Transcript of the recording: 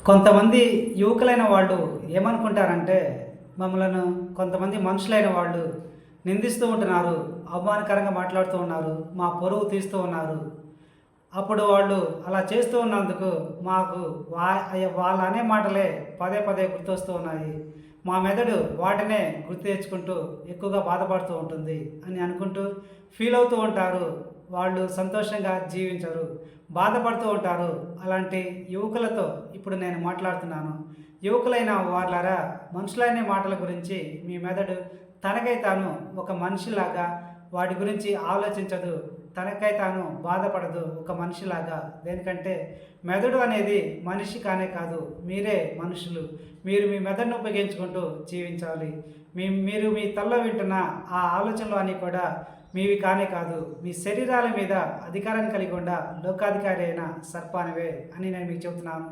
కొంతమంది యువకులైన వాళ్ళు ఏమనుకుంటారంటే, మమ్మలను కొంతమంది మనుషులైన వాళ్ళు నిందిస్తూ ఉంటున్నారు, అవమానకరంగా మాట్లాడుతూ ఉన్నారు, మా పరువు తీస్తూ ఉన్నారు. అప్పుడు వాళ్ళు అలా చేస్తూ ఉన్నందుకు మాకు వాళ్ళు అనే మాటలే పదే పదే గుర్తొస్తూ ఉన్నాయి. మా మెదడు వాటినే గుర్తు తెచ్చుకుంటూ ఎక్కువగా బాధపడుతూ ఉంటుంది అని అనుకుంటూ ఫీల్ అవుతూ ఉంటారు. వాళ్ళు సంతోషంగా జీవించరు, బాధపడుతూ ఉంటారు. అలాంటి యువకులతో ఇప్పుడు నేను మాట్లాడుతున్నాను. యువకులైన వాళ్ళారా, మనుషులనే మాటల గురించి మీ మెదడు తనకై తాను ఒక మనిషిలాగా వాటి గురించి ఆలోచించదు. తనకై తాను బాధపడదు ఒక మనిషిలాగా. దేనికంటే మెదడు అనేది మనిషి కానే కాదు, మీరే మనుషులు. మీరు మీ మెదడును ఉపయోగించుకుంటూ జీవించాలి. మీరు మీ తలలో వింటున్న ఆ ఆలోచనలు అన్నీ కూడా మీవి కానే కాదు, మీ శరీరాల మీద అధికారాన్ని కలిగి ఉన్న లోకాధికారి అయిన సర్పానివే అని నేను మీకు చెబుతున్నాను.